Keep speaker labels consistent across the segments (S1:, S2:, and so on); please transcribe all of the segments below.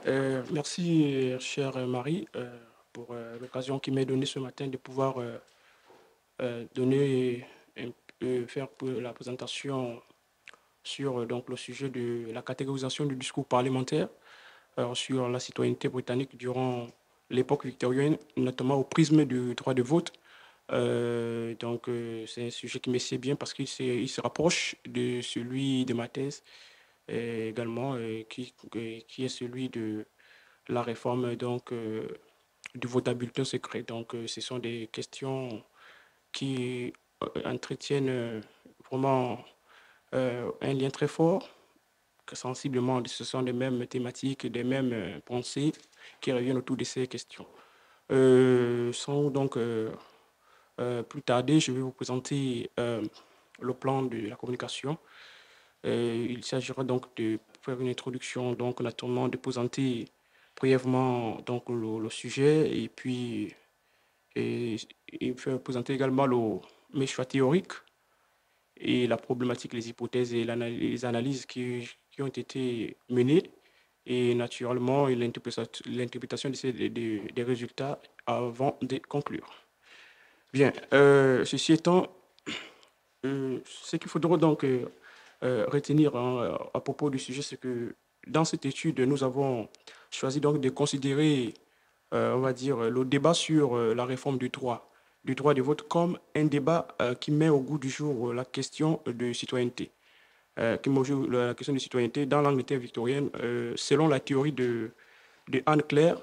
S1: Merci, chère Marie, pour l'occasion qui m'est donnée ce matin de pouvoir donner, faire la présentation sur donc, le sujet de la catégorisation du discours parlementaire sur la citoyenneté britannique durant l'époque victorienne, notamment au prisme du droit de vote. C'est un sujet qui me sied bien parce il se rapproche de celui de ma thèse et également qui est celui de la réforme du vote à bulletin secret. Ce sont des questions qui entretiennent vraiment un lien très fort, que sensiblement, ce sont les mêmes thématiques, des mêmes pensées qui reviennent autour de ces questions. Sans donc plus tarder, je vais vous présenter le plan de la communication. Il s'agira donc de faire une introduction, donc naturellement de présenter brièvement donc le sujet et, et faire présenter également mes choix théoriques et la problématique, les hypothèses et les analyses qui ont été menées et naturellement l'interprétation des résultats avant de conclure. Bien, ceci étant, ce qu'il faudra donc retenir à propos du sujet, c'est que dans cette étude, nous avons choisi donc de considérer, on va dire, le débat sur la réforme du droit de vote comme un débat qui met au goût du jour la question de citoyenneté. Qui met au jour la question de citoyenneté dans l'Angleterre victorienne, selon la théorie de Anne-Claire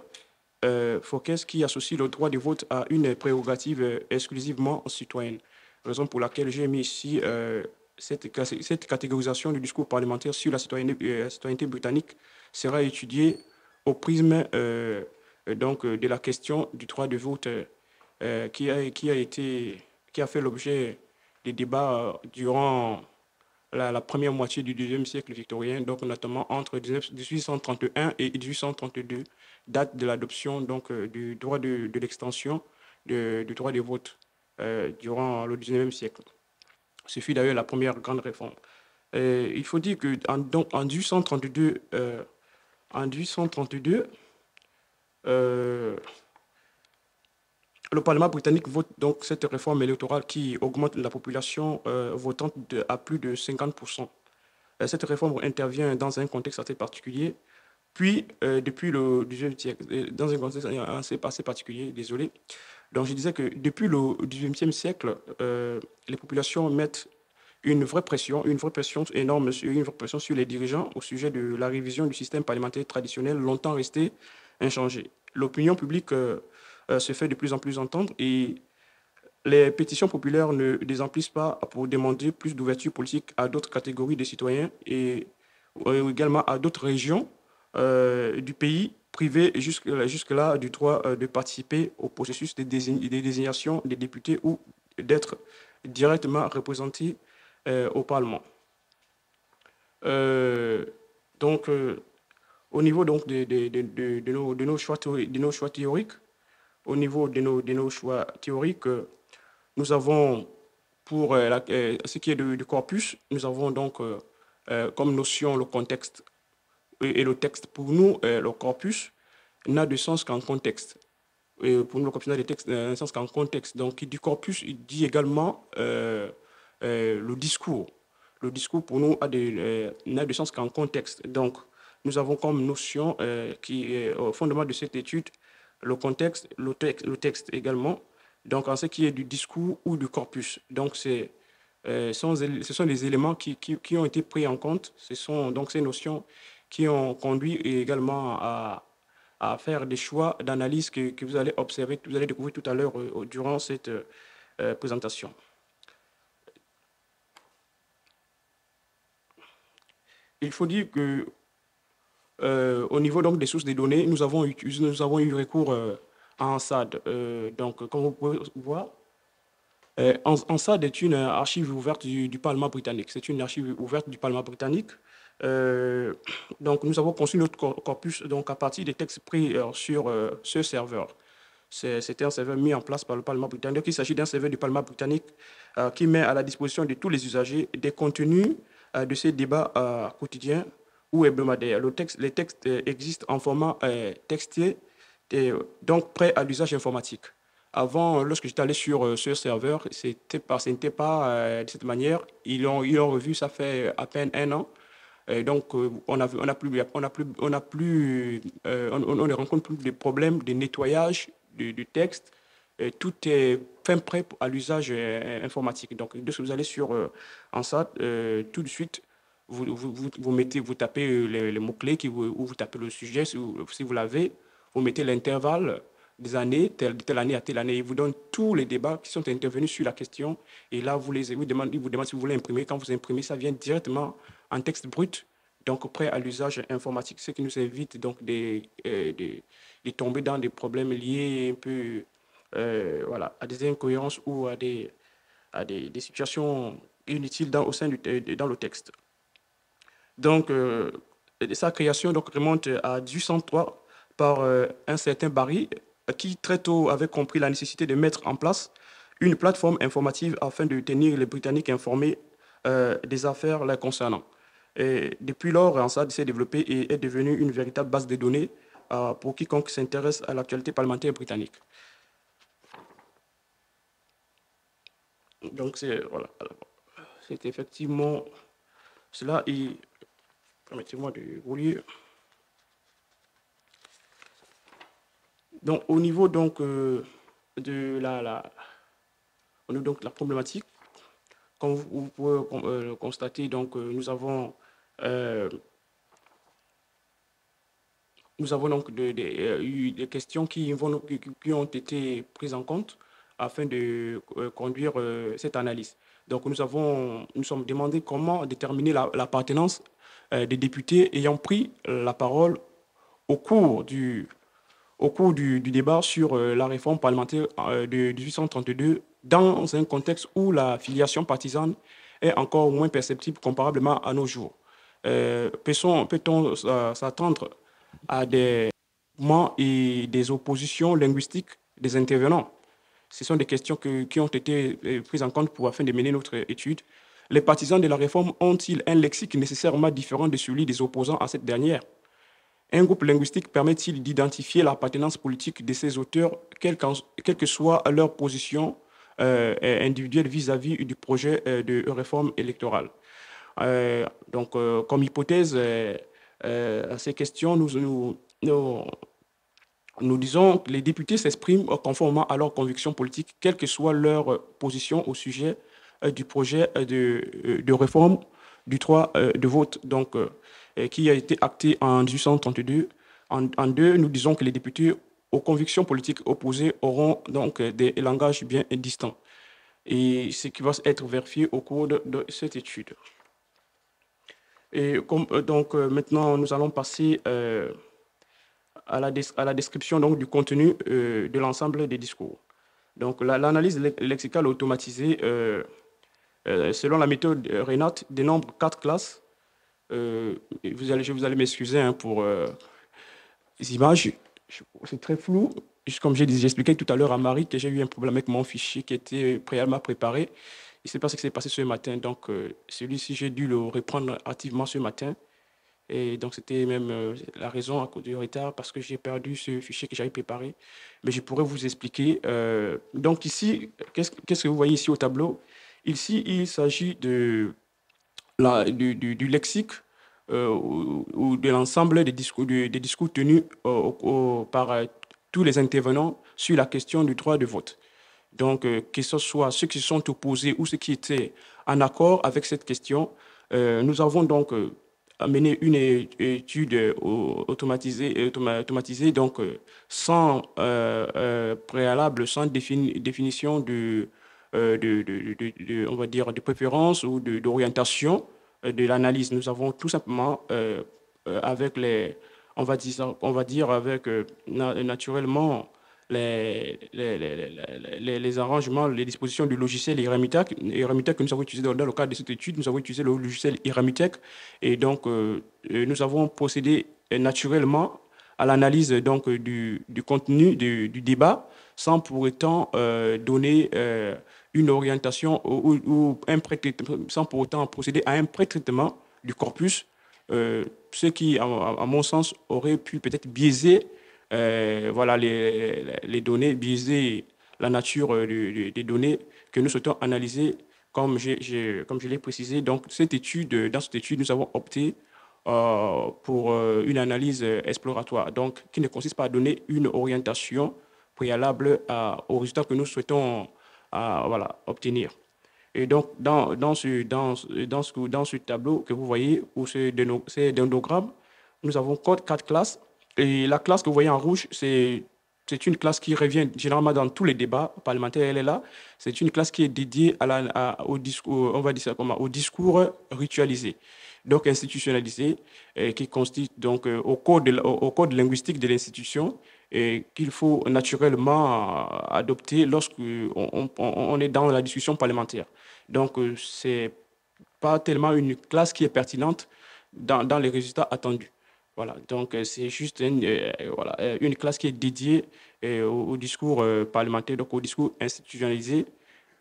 S1: Fauquès, qui associe le droit de vote à une prérogative exclusivement citoyenne. Raison pour laquelle j'ai mis ici cette catégorisation du discours parlementaire sur la citoyenneté britannique sera étudiée au prisme de la question du droit de vote qui a fait l'objet des débats durant la première moitié du deuxième siècle victorien, donc notamment entre 1831 et 1832, date de l'adoption du droit de l'extension du droit de vote durant le 19e siècle. Ce fut d'ailleurs la première grande réforme. Il faut dire qu'en 1832, en 1832 le Parlement britannique vote donc cette réforme électorale qui augmente la population votante à plus de 50%. Cette réforme intervient dans un contexte assez particulier. Puis, depuis le 18e siècle, dans un contexte assez particulier, désolé. Donc, je disais que depuis le 18e siècle, les populations mettent une vraie pression énorme, une vraie pression sur les dirigeants au sujet de la révision du système parlementaire traditionnel, longtemps resté inchangé. L'opinion publique se fait de plus en plus entendre et les pétitions populaires ne désemplissent pas pour demander plus d'ouverture politique à d'autres catégories de citoyens et également à d'autres régions du pays privées jusque-là du droit de participer au processus de désignation des députés ou d'être directement représentés au Parlement. Euh, donc, au niveau donc de nos choix théoriques, au niveau de nos choix théoriques, nous avons pour ce qui est du corpus, nous avons donc comme notion le contexte et le texte. Pour nous, le corpus n'a de sens qu'en contexte. Et pour nous, le corpus n'a de sens qu'en contexte. Donc, du corpus, il dit également le discours. Le discours, pour nous, n'a de sens qu'en contexte. Donc, nous avons comme notion qui est au fondement de cette étude le contexte, le texte également. Donc, en ce qui est du discours ou du corpus. Donc, ce sont des éléments qui ont été pris en compte. Ce sont donc ces notions qui ont conduit également à faire des choix d'analyse que vous allez observer, que vous allez découvrir tout à l'heure durant cette présentation. Il faut dire que au niveau donc des sources de données, nous avons eu recours à ANSAD. Donc, comme vous pouvez voir, ANSAD est une archive ouverte du Parlement britannique. C'est une archive ouverte du Parlement britannique. Euh, donc, nous avons conçu notre corpus donc, à partir des textes pris sur ce serveur. C'était un serveur mis en place par le Parlement britannique. Il s'agit d'un serveur du Parlement britannique qui met à la disposition de tous les usagers des contenus de ces débats quotidiens ou hebdomadaire. Les textes existent en format textuel, donc prêt à l'usage informatique. Avant, lorsque j'étais allé sur ce serveur, ce n'était pas de cette manière. Ils l'ont revu, ça fait à peine un an. Donc, on ne rencontre plus de problèmes de nettoyage du texte. Tout est fin prêt à l'usage informatique. Donc, lorsque vous allez sur ANSAT, tout de suite, vous tapez les mots-clés ou vous tapez le sujet si vous l'avez, vous mettez l'intervalle des années, telle année à telle année. Il vous donne tous les débats qui sont intervenus sur la question. Et là, il vous demande si vous voulez imprimer. Quand vous imprimez, ça vient directement en texte brut, donc prêt à l'usage informatique. Ce qui nous évite donc de tomber dans des problèmes liés un peu voilà, à des incohérences ou des situations inutiles au sein dans le texte. Donc, sa création donc, remonte à 1803 par un certain Barry, qui très tôt avait compris la nécessité de mettre en place une plateforme informative afin de tenir les Britanniques informés des affaires les concernant. Et depuis lors, ANSAD s'est développé et est devenu une véritable base de données pour quiconque s'intéresse à l'actualité parlementaire britannique. Donc, voilà, c'est effectivement cela. Et permettez-moi de vous lire. Donc, au niveau donc, de la problématique, comme vous pouvez le constater, donc, euh, nous avons donc eu des questions qui ont été prises en compte afin de conduire cette analyse. Donc, nous sommes demandé comment déterminer l'appartenance des députés ayant pris la parole au cours du débat sur la réforme parlementaire de 1832 dans un contexte où la filiation partisane est encore moins perceptible comparablement à nos jours. Peut-on s'attendre à des mouvements et des oppositions linguistiques des intervenants? Ce sont des questions qui ont été prises en compte afin de mener notre étude. Les partisans de la réforme ont-ils un lexique nécessairement différent de celui des opposants à cette dernière? Un groupe linguistique permet-il d'identifier l'appartenance politique de ses auteurs, quelle que soit leur position individuelle vis-à-vis du projet de réforme électorale? Comme hypothèse à ces questions, nous disons que les députés s'expriment conformément à leurs convictions politiques, quelle que soit leur position au sujet du projet de réforme du droit de vote, donc, qui a été acté en 1832. En deux, nous disons que les députés aux convictions politiques opposées auront donc des langages bien distincts. Et ce qui va être vérifié au cours de cette étude. Et maintenant, nous allons passer à la description donc, du contenu de l'ensemble des discours. Donc, l'analyse lexicale automatisée, selon la méthode Renat, dénombre 4 classes. Vous allez m'excuser hein, pour les images. C'est très flou. Juste comme j'ai expliqué tout à l'heure à Marie que j'ai eu un problème avec mon fichier qui était préalablement préparé. Il ne sait pas ce qui s'est passé ce matin. Donc, celui-ci, j'ai dû le reprendre activement ce matin. Et donc, c'était même la raison à cause du retard parce que j'ai perdu ce fichier que j'avais préparé. Mais je pourrais vous expliquer. Donc, ici, qu'est-ce que vous voyez ici au tableau? Ici, il s'agit du lexique ou de l'ensemble des discours tenus par tous les intervenants sur la question du droit de vote. Donc, que ce soit ceux qui sont opposés ou ceux qui étaient en accord avec cette question, nous avons donc amené une étude automatisée donc sans préalable, sans définition on va dire, de préférence ou d'orientation de l'analyse. Nous avons tout simplement, avec on va dire avec naturellement les arrangements, les dispositions du logiciel Iramutech que nous avons utilisé dans le cadre de cette étude, nous avons utilisé le logiciel Iramutech et donc nous avons procédé naturellement à l'analyse donc du contenu du débat sans pour autant donner une orientation ou sans pour autant procéder à un pré-traitement du corpus ce qui, à mon sens, aurait pu peut-être biaiser voilà, les données, biaiser la nature des données que nous souhaitons analyser, comme je l'ai précisé. Donc, dans cette étude, nous avons opté pour une analyse exploratoire, donc qui ne consiste pas à donner une orientation préalable aux résultats que nous souhaitons voilà, obtenir. Et donc, dans ce tableau que vous voyez, ou ces dendrogrammes, nous avons quatre classes. Et la classe que vous voyez en rouge, c'est une classe qui revient généralement dans tous les débats parlementaires. Elle est là. C'est une classe qui est dédiée au discours, on va dire ça comment, au discours ritualisé, donc institutionnalisé, qui constitue donc au code linguistique de l'institution et qu'il faut naturellement adopter lorsque on est dans la discussion parlementaire. Donc, c'est pas tellement une classe qui est pertinente dans les résultats attendus. Voilà, donc c'est juste voilà, une classe qui est dédiée au discours parlementaire, donc au discours institutionnalisé,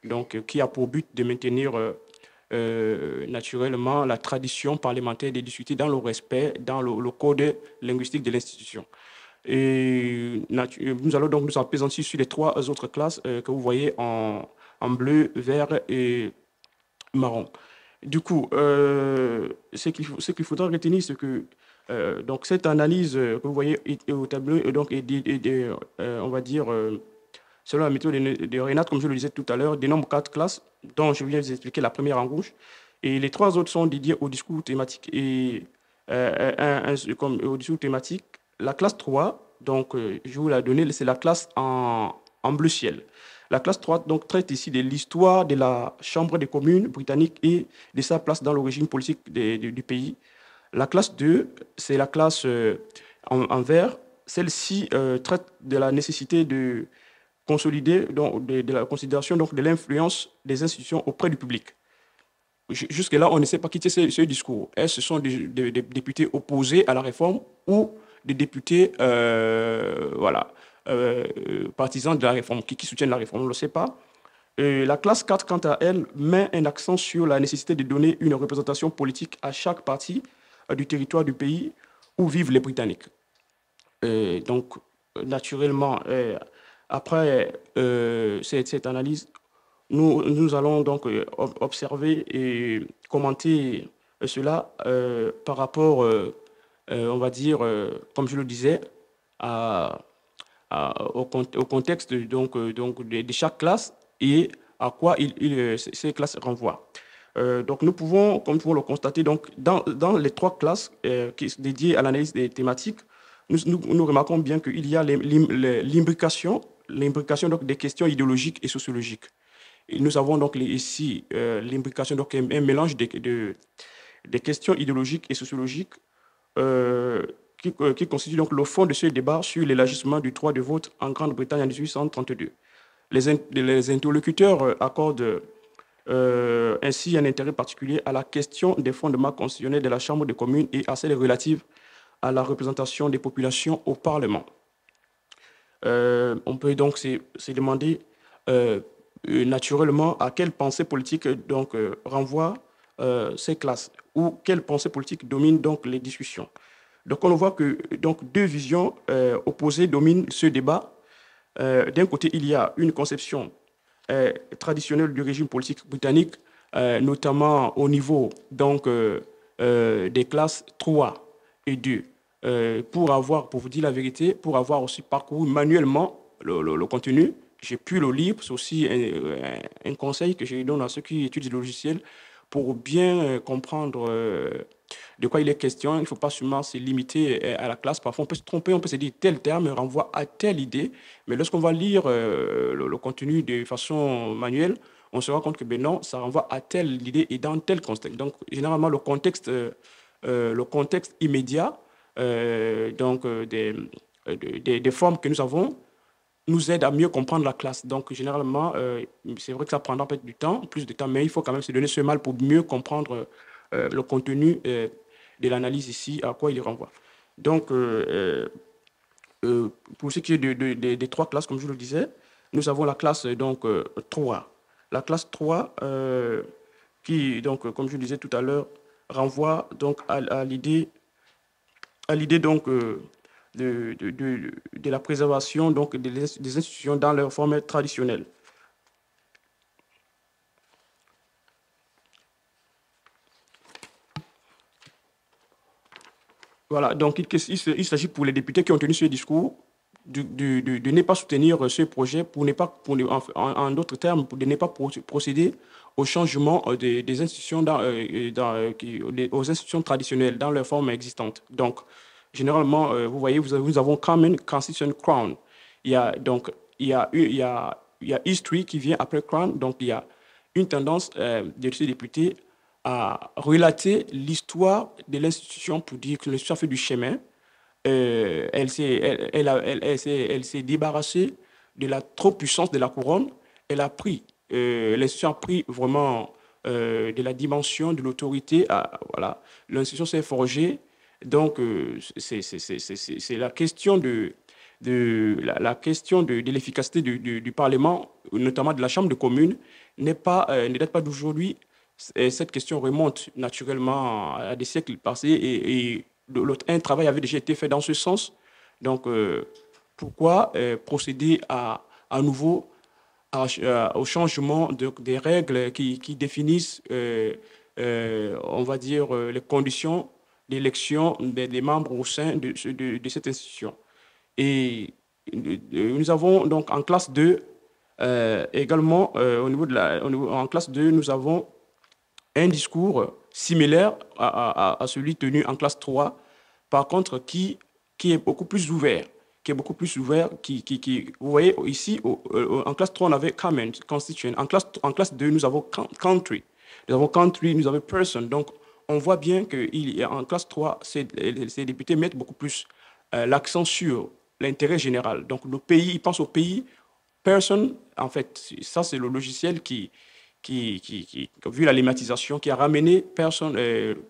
S1: donc qui a pour but de maintenir naturellement la tradition parlementaire de discuter dans le respect, dans le code linguistique de l'institution. Et nous allons donc nous appesantir sur les trois autres classes que vous voyez en bleu, vert et marron. Du coup, ce qu'il faudra retenir, c'est que donc cette analyse que vous voyez au tableau donc, on va dire, selon la méthode de Renat, comme je le disais tout à l'heure, dénombre quatre classes, dont je viens de vous expliquer la première en rouge, et les trois autres sont dédiées au discours thématique. Et comme au discours thématique, la classe 3, donc je vous la donner, c'est la classe en bleu ciel. La classe 3 donc, traite ici de l'histoire de la Chambre des communes britannique et de sa place dans le régime politique du pays. La classe 2, c'est la classe en vert. Celle-ci traite de la nécessité de consolider donc, de la considération donc, de l'influence des institutions auprès du public. Jusque-là, on ne sait pas quitter ce discours. Est-ce sont des députés opposés à la réforme ou des députés voilà, partisans de la réforme, qui soutiennent la réforme, on ne le sait pas. La classe 4, quant à elle, met un accent sur la nécessité de donner une représentation politique à chaque partie du territoire du pays où vivent les Britanniques. Donc, naturellement, après cette analyse, nous allons donc observer et commenter cela par rapport, on va dire, comme je le disais, à, au contexte donc de chaque classe et à quoi ces classes renvoient. Donc nous pouvons, comme nous pouvons le constater, donc, dans les trois classes qui sont dédiées à l'analyse des thématiques, nous remarquons bien qu'il y a l'imbrication donc, des questions idéologiques et sociologiques. Et nous avons donc ici l'imbrication, donc un mélange des questions idéologiques et sociologiques qui constitue donc le fond de ce débat sur l'élargissement du droit de vote en Grande-Bretagne en 1832. Les interlocuteurs accordent ainsi un intérêt particulier à la question des fondements constitutionnels de la Chambre des communes et à celle relative à la représentation des populations au Parlement. On peut donc se demander naturellement à quelle pensée politique donc, renvoient ces classes ou quelle pensée politique domine donc les discussions. Donc on voit que donc, deux visions opposées dominent ce débat. D'un côté, il y a une conception traditionnelle du régime politique britannique, notamment au niveau donc, des classes 3 et 2. Pour vous dire la vérité, pour avoir aussi parcouru manuellement le contenu, j'ai pu le lire. C'est aussi un conseil que je donne à ceux qui étudient le logiciel pour bien comprendre de quoi il est question. Il ne faut pas seulement se limiter à la classe. Parfois, on peut se tromper, on peut se dire tel terme renvoie à telle idée. Mais lorsqu'on va lire le contenu de façon manuelle, on se rend compte que ben non, ça renvoie à telle idée et dans tel contexte. Donc, généralement, le contexte immédiat des formes que nous avons nous aide à mieux comprendre la classe. Donc, généralement, c'est vrai que ça prendra peut-être du temps, plus de temps, mais il faut quand même se donner ce mal pour mieux comprendre le contenu de l'analyse ici, à quoi il renvoie. Donc, pour ce qui est des trois classes, comme je le disais, nous avons la classe donc, 3. La classe 3, qui, donc, comme je le disais tout à l'heure, renvoie donc à l'idée donc de la préservation donc des institutions dans leur forme traditionnelle. Voilà, donc il s'agit pour les députés qui ont tenu ce discours de ne pas soutenir ce projet, pour ne pas, en d'autres termes, pour de ne pas procéder au changement des institutions aux institutions traditionnelles dans leur forme existante. Donc, généralement, vous voyez, nous avons Common, Constitution, Crown. Il y a donc il y a History qui vient après Crown, donc il y a une tendance de ces députés à relater l'histoire de l'institution pour dire que l'institution a fait du chemin. Elle s'est débarrassée de la trop-puissance de la couronne. Elle a pris, l'institution a pris vraiment de la dimension de l'autorité. Voilà. L'institution s'est forgée. Donc, c'est la question la question de l'efficacité du Parlement, notamment de la Chambre de communes, ne date pas d'aujourd'hui. Cette question remonte naturellement à des siècles passés et un travail avait déjà été fait dans ce sens. Donc, pourquoi procéder à nouveau au changement des règles qui définissent, on va dire, les conditions d'élection des membres au sein de cette institution. Et nous avons donc en classe 2, également, en classe 2, nous avons un discours similaire à celui tenu en classe 3, par contre, qui est beaucoup plus ouvert, vous voyez, ici, en classe 3, on avait comment, constituent. En classe 2, nous avons country. Nous avons person. Donc, on voit bien qu'en classe 3, ces députés mettent beaucoup plus l'accent sur l'intérêt général. Donc, le pays, ils pensent au pays. Person, en fait, ça, c'est le logiciel vu la lématisation, qui a ramené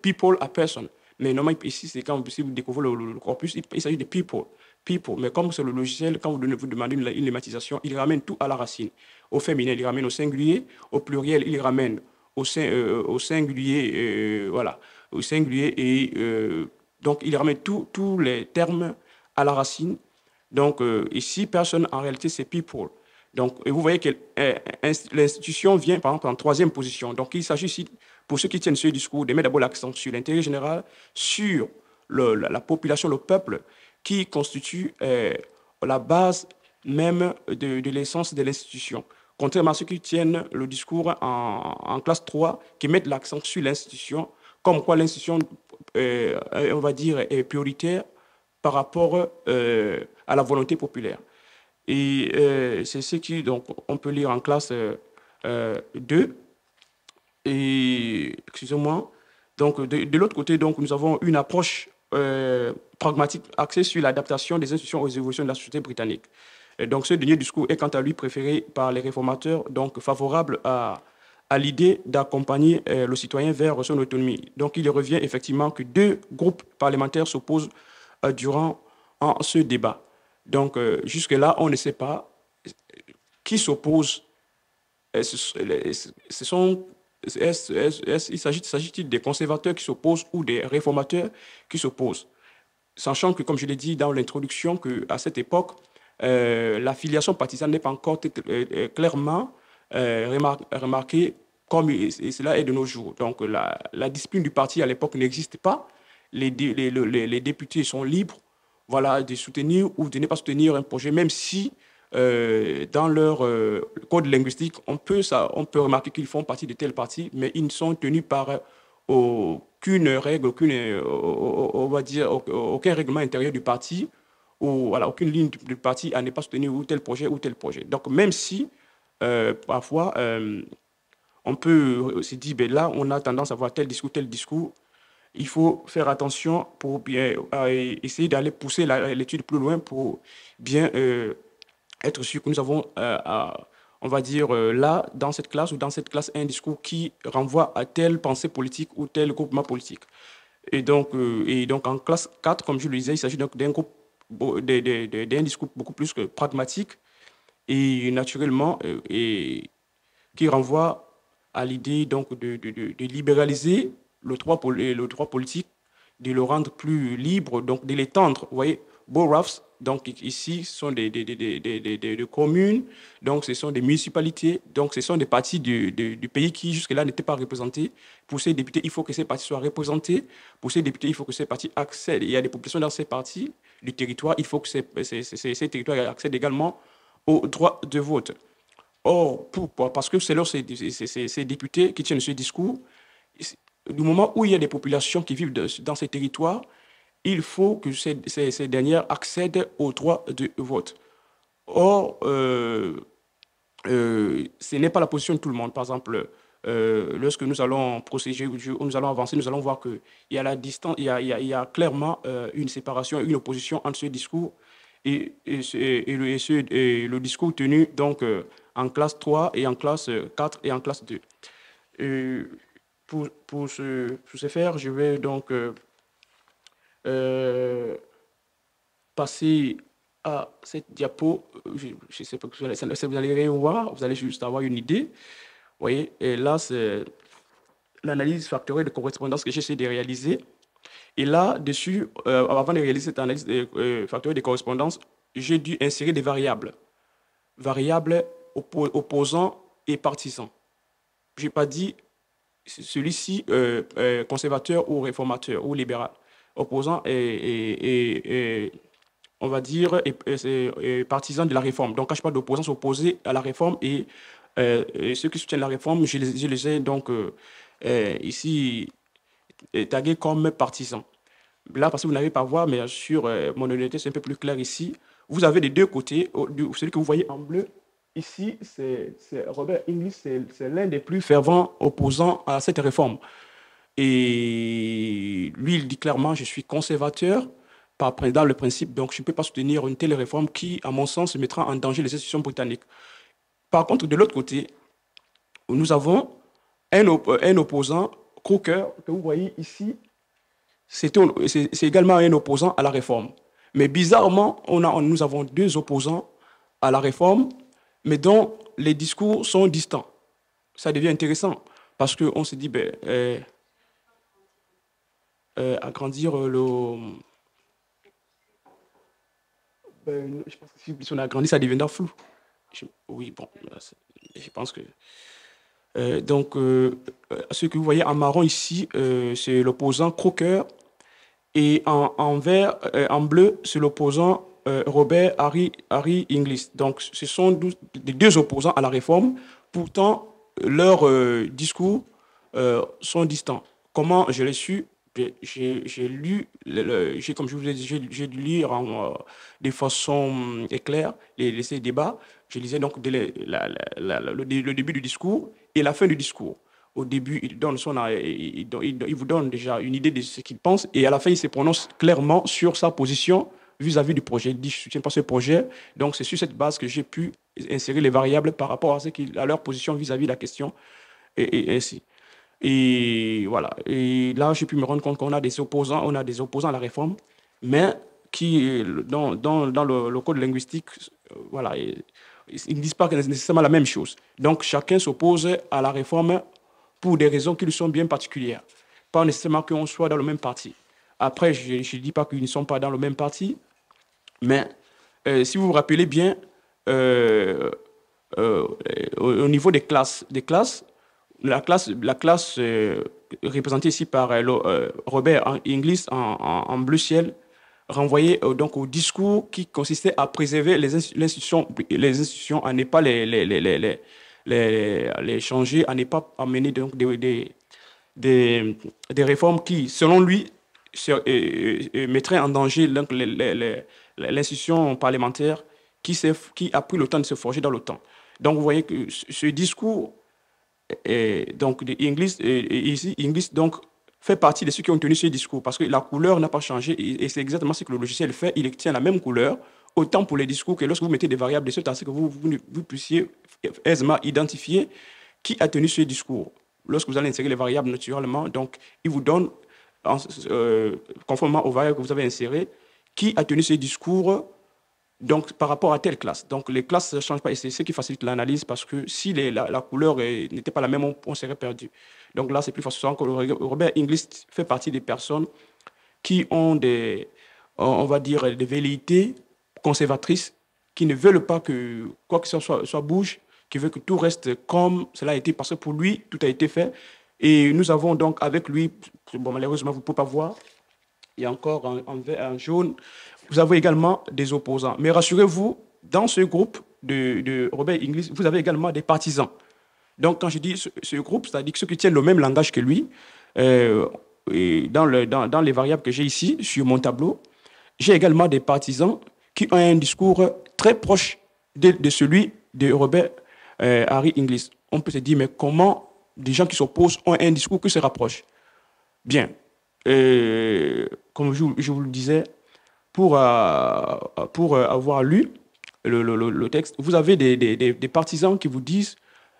S1: people à person. Mais normalement, ici, c'est quand si vous découvrez le corpus, il s'agit de people. People. Mais comme c'est le logiciel, quand vous demandez une lématisation, il ramène tout à la racine. Au féminin, il ramène au singulier. Au pluriel, il ramène au singulier. Voilà. Au singulier. Et donc, il ramène tous les termes à la racine. Donc, ici, personne, en réalité, c'est people. Donc, et vous voyez que l'institution vient, par exemple, en troisième position. Donc, il s'agit ici, pour ceux qui tiennent ce discours, de mettre d'abord l'accent sur l'intérêt général, sur la population, le peuple, qui constitue la base même de l'essence de l'institution. Contrairement à ceux qui tiennent le discours en classe 3, qui mettent l'accent sur l'institution, comme quoi l'institution, on va dire, est prioritaire par rapport à la volonté populaire. Et c'est ce qui, donc, on peut lire en classe 2. Et, excusez-moi, donc, de l'autre côté, donc, nous avons une approche pragmatique axée sur l'adaptation des institutions aux évolutions de la société britannique. Et donc, ce dernier discours est quant à lui préféré par les réformateurs, donc favorable à l'idée d'accompagner le citoyen vers son autonomie. Donc, il revient effectivement que deux groupes parlementaires s'opposent durant ce débat. Donc, jusque-là, on ne sait pas qui s'oppose. S'agit-il des conservateurs qui s'opposent ou des réformateurs qui s'opposent? Sachant que, comme je l'ai dit dans l'introduction, qu'à cette époque, la filiation partisane n'est pas encore clairement remarquée comme cela est de nos jours. Donc, la discipline du parti à l'époque n'existe pas. Les députés sont libres, voilà, de soutenir ou de ne pas soutenir un projet, même si dans leur code linguistique, on peut remarquer qu'ils font partie de tel parti, mais ils ne sont tenus par aucune règle, on va dire, aucun règlement intérieur du parti, ou voilà, aucune ligne du parti à ne pas soutenir ou tel projet ou tel projet. Donc, même si parfois on peut se dire, ben là, on a tendance à voir tel discours, il faut faire attention pour bien essayer d'aller pousser l'étude plus loin pour bien être sûr que nous avons, on va dire, là, dans cette classe ou dans cette classe, un discours qui renvoie à telle pensée politique ou tel groupement politique. Et donc en classe 4, comme je le disais, il s'agit donc d'un groupe, d'un discours beaucoup plus pragmatique et naturellement, et qui renvoie à l'idée donc de libéraliser le droit politique, de le rendre plus libre, donc de l'étendre. Vous voyez, boroughs, donc ici, ce sont des communes, donc ce sont des municipalités, donc ce sont des parties du pays qui jusque-là n'étaient pas représentés. Pour ces députés, il faut que ces parties soient représentées. Pour ces députés, il faut que ces parties accèdent. Il y a des populations dans ces parties du territoire, il faut que ces territoires accèdent également au droit de vote. Or, parce que c'est ces députés qui tiennent ce discours, du moment où il y a des populations qui vivent dans ces territoires, il faut que ces dernières accèdent au droit de vote. Or, ce n'est pas la position de tout le monde. Par exemple, lorsque nous allons procéder, nous allons avancer, nous allons voir qu'il y a la distance, il y a clairement une séparation, une opposition entre ce discours et le discours tenu donc, en classe 3 et en classe 4 et en classe 2. Euh, pour ce faire, je vais donc euh, passer à cette diapo. Je ne sais pas, vous allez rien voir, vous allez juste avoir une idée. Vous voyez, et là, c'est l'analyse factorielle de correspondance que j'essaie de réaliser. Et là, dessus, avant de réaliser cette analyse factorielle de correspondance, j'ai dû insérer des variables. Variables opposants et partisans. Je n'ai pas dit celui-ci conservateur ou réformateur ou libéral. Opposant et on va dire, partisan de la réforme. Donc, quand je parle d'opposants, s'opposer à la réforme et ceux qui soutiennent la réforme, je les ai donc ici tagués comme partisans. Là, parce que vous n'arrivez pas à voir, mais sur mon honnêteté, c'est un peu plus clair ici. Vous avez des deux côtés, celui que vous voyez en bleu, ici, c'est Robert Inglis, c'est l'un des plus fervents opposants à cette réforme. Et lui, il dit clairement, je suis conservateur dans le principe, donc je ne peux pas soutenir une telle réforme qui, à mon sens, mettra en danger les institutions britanniques. Par contre, de l'autre côté, nous avons un opposant, Croker, que vous voyez ici, c'est également un opposant à la réforme. Mais bizarrement, nous avons deux opposants à la réforme, mais dont les discours sont distants. Ça devient intéressant parce qu'on se dit, ben, agrandir je pense que si on agrandit, ça deviendra flou. Oui, bon, je pense que... donc, ce que vous voyez en marron ici, c'est l'opposant Croker. Et en vert, en bleu, c'est l'opposant Robert Harry Inglis. Donc, ce sont les deux opposants à la réforme. Pourtant, leurs discours sont distants. Comment je l'ai su? J'ai lu, comme je vous ai dit, j'ai dû lire de façon éclair ces débats. Je lisais donc le début du discours et la fin du discours. Au début, il vous donne déjà une idée de ce qu'il pense et à la fin, il se prononce clairement sur sa position vis-à-vis du projet. Il dit, je ne soutiens pas ce projet. Donc, c'est sur cette base que j'ai pu insérer les variables par rapport à leur position vis-à-vis de la question et ainsi. Et voilà. Et là, j'ai pu me rendre compte qu'on a des opposants, à la réforme, mais qui, dans le code linguistique, voilà, ils ne disent pas nécessairement la même chose. Donc, chacun s'oppose à la réforme pour des raisons qui lui sont bien particulières. Pas nécessairement qu'on soit dans le même parti. Après, je ne dis pas qu'ils ne sont pas dans le même parti, mais si vous vous rappelez bien, au niveau des classes, la classe représentée ici par Robert Inglis en bleu ciel renvoyait donc au discours qui consistait à préserver les institutions, à ne pas les changer, à ne pas amener donc des réformes qui, selon lui, mettraient en danger donc, l'institution parlementaire qui a pris le temps de se forger dans le temps. Donc vous voyez que ce discours donc ici, Inglis donc, fait partie de ceux qui ont tenu ce discours parce que la couleur n'a pas changé et c'est exactement ce que le logiciel fait. Il tient la même couleur, autant pour les discours que lorsque vous mettez des variables de sorte à ce que vous puissiez aisément identifier qui a tenu ce discours. Lorsque vous allez insérer les variables naturellement, donc il vous donne, conformément aux variables que vous avez insérées, qui a tenu ce discours Donc, par rapport à telle classe. Donc, les classes ne changent pas et c'est ce qui facilite l'analyse parce que si la couleur n'était pas la même, on serait perdu. Donc là, c'est plus facile. Robert Inglis fait partie des personnes qui ont on va dire, des velléités conservatrices, qui ne veulent pas que quoi que ce soit bouge, qui veut que tout reste comme cela a été, parce que pour lui, tout a été fait. Et nous avons donc avec lui, bon, malheureusement, vous ne pouvez pas voir, il y a encore un jaune. Vous avez également des opposants. Mais rassurez-vous, dans ce groupe de Robert Inglis, vous avez également des partisans. Donc, quand je dis ce groupe, c'est-à-dire ceux qui tiennent le même langage que lui, et dans les variables que j'ai ici sur mon tableau, j'ai également des partisans qui ont un discours très proche de celui de Robert Harry Inglis. On peut se dire, mais comment des gens qui s'opposent ont un discours qui se rapproche? Bien, comme je vous le disais, pour avoir lu le texte, vous avez des partisans qui vous disent,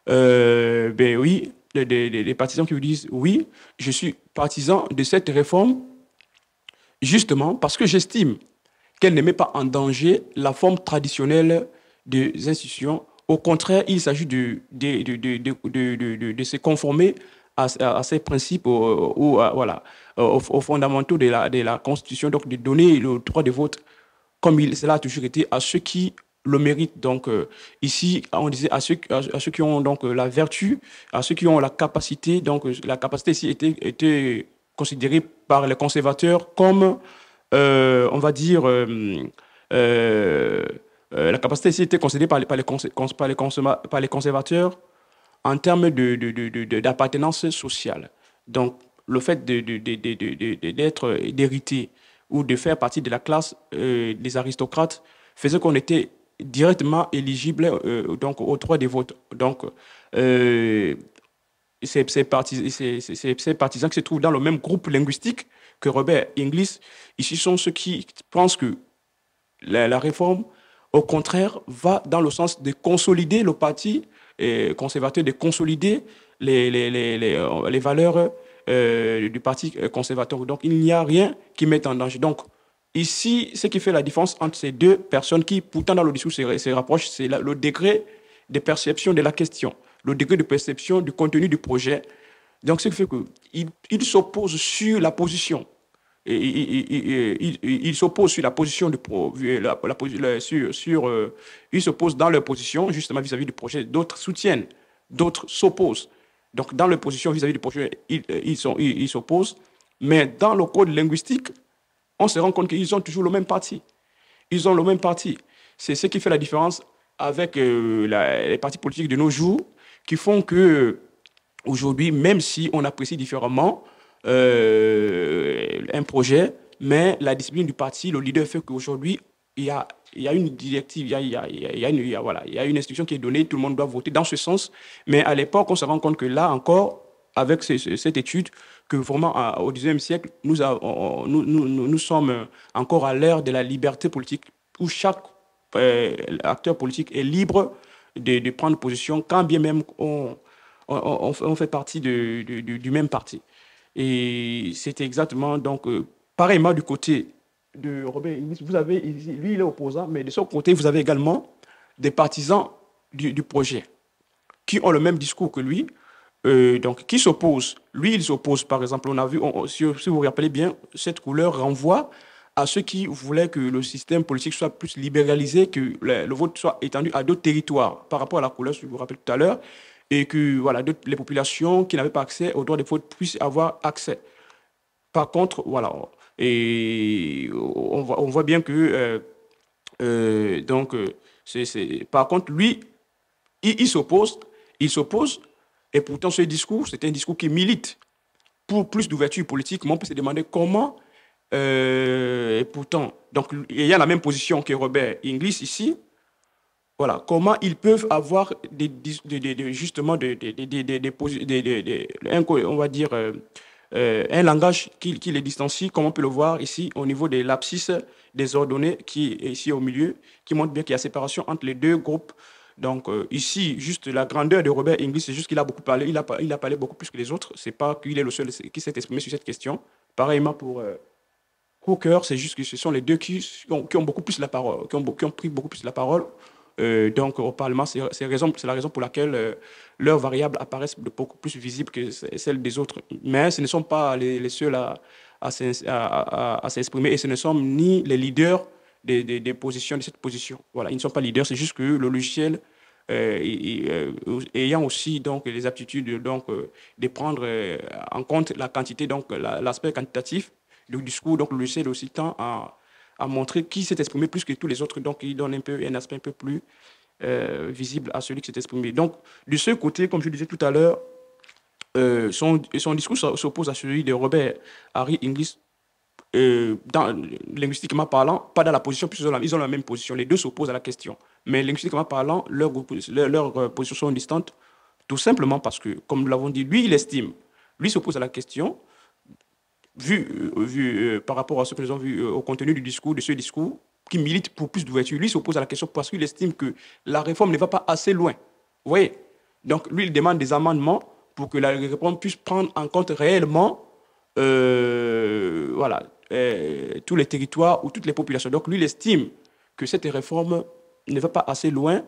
S1: ben oui, des partisans qui vous disent, oui, je suis partisan de cette réforme, justement parce que j'estime qu'elle ne met pas en danger la forme traditionnelle des institutions. Au contraire, il s'agit de se conformer à ces principes voilà, aux fondamentaux de la Constitution, donc de donner le droit de vote, comme cela a toujours été, à ceux qui le méritent. Donc, ici, on disait à ceux qui ont donc, la vertu, à ceux qui ont la capacité. Donc, la capacité ici était considérée par les conservateurs comme on va dire, la capacité ici était considérée par les conservateurs en termes d'appartenance sociale. Donc, le fait d'être, d'hériter ou de faire partie de la classe des aristocrates faisait qu'on était directement éligible donc, au droit des votes. Donc, euh, ces partisans qui se trouvent dans le même groupe linguistique que Robert Inglis, ici sont ceux qui pensent que la réforme, au contraire, va dans le sens de consolider le parti conservateur, de consolider les valeurs du parti conservateur. Donc, il n'y a rien qui mette en danger. Donc, ici, ce qui fait la différence entre ces deux personnes qui, pourtant, dans le discours se rapprochent, c'est le degré de perception de la question, le degré de perception du contenu du projet. Donc, ce qui fait qu'il s'oppose sur la position. Il s'oppose sur la position du il s'oppose dans leur position justement vis-à-vis du projet. D'autres soutiennent, d'autres s'opposent. Donc, dans leur position vis-à-vis du projet, ils s'opposent. Mais dans le code linguistique, on se rend compte qu'ils ont toujours le même parti. Ils ont le même parti. C'est ce qui fait la différence avec les partis politiques de nos jours, qui font que aujourd'hui, même si on apprécie différemment un projet, mais la discipline du parti, le leader fait qu'aujourd'hui, il y a une directive, voilà, il y a une instruction qui est donnée, tout le monde doit voter dans ce sens. Mais à l'époque, on se rend compte que là encore, avec cette étude, que vraiment au XIXe siècle, nous sommes encore à l'ère de la liberté politique, où chaque acteur politique est libre de prendre position, quand bien même on fait partie du même parti. Et c'est exactement, donc, pareillement du côté de Robert Inglis, vous avez, lui, il est opposant, mais de son côté, vous avez également des partisans du projet qui ont le même discours que lui, donc qui s'opposent. Lui, il s'oppose, par exemple, on a vu, si vous vous rappelez bien, cette couleur renvoie à ceux qui voulaient que le système politique soit plus libéralisé, que le vote soit étendu à d'autres territoires par rapport à la couleur, si vous vous rappelez tout à l'heure, et que voilà, les populations qui n'avaient pas accès aux droits de vote puissent avoir accès. Par contre, voilà, et on voit bien que donc par contre lui il s'oppose et pourtant ce discours c'est un discours qui milite pour plus d'ouverture politique. Mais on peut se demander comment et pourtant donc il y a la même position que Robert Inglis ici. Voilà, comment ils peuvent avoir justement on va dire un langage qui les distancie, comme on peut le voir ici au niveau des l'abscisse désordonnée qui est ici au milieu, qui montre bien qu'il y a séparation entre les deux groupes. Donc ici, juste la grandeur de Robert Inglis, c'est juste qu'il a beaucoup parlé, il a parlé beaucoup plus que les autres. C'est pas qu'il est le seul qui s'est exprimé sur cette question. Pareillement pour Hooker, c'est juste que ce sont les deux qui ont beaucoup plus la parole, qui ont pris beaucoup plus la parole. Donc, au Parlement, c'est la raison pour laquelle leurs variables apparaissent de beaucoup plus visibles que celles des autres. Mais ce ne sont pas les seuls à s'exprimer et ce ne sont ni les leaders des positions, de cette position. Voilà, ils ne sont pas leaders, c'est juste que le logiciel, ayant aussi donc les aptitudes donc, de prendre en compte la quantité, donc l'aspect quantitatif du discours, donc le logiciel aussi tend à montrer qui s'est exprimé plus que tous les autres, donc il donne un aspect un peu plus visible à celui qui s'est exprimé. Donc, de ce côté, comme je disais tout à l'heure, son discours s'oppose à celui de Robert Harry Inglis, linguistiquement parlant, pas dans la position, puisqu'ils ont la même position. Les deux s'opposent à la question. Mais linguistiquement parlant, leurs positions sont distantes, tout simplement parce que, comme nous l'avons dit, lui, il estime, lui s'oppose à la question, par rapport à ce que nous avons vu au contenu du discours, de ce discours, qui milite pour plus d'ouverture. Lui s'oppose à la question parce qu'il estime que la réforme ne va pas assez loin. Vous voyez? Donc, lui, il demande des amendements pour que la réforme puisse prendre en compte réellement voilà, tous les territoires ou toutes les populations. Donc, lui, il estime que cette réforme ne va pas assez loin,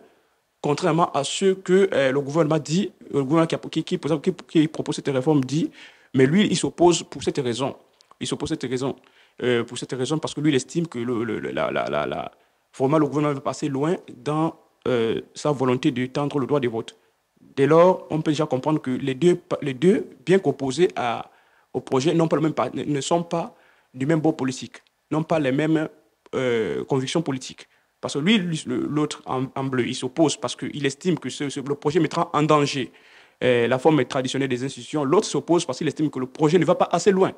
S1: contrairement à ce que le gouvernement dit, le gouvernement qui propose cette réforme dit, mais lui, il s'oppose pour cette raison. Il s'oppose pour cette raison parce que lui, il estime que vraiment, le gouvernement va passer loin dans sa volonté de tendre le droit de vote. Dès lors, on peut déjà comprendre que les deux bien qu'opposés au projet, ne sont pas du même bord politique, n'ont pas les mêmes convictions politiques. Parce que lui, l'autre en bleu, il s'oppose parce qu'il estime que le projet mettra en danger la forme traditionnelle des institutions. L'autre s'oppose parce qu'il estime que le projet ne va pas assez loin.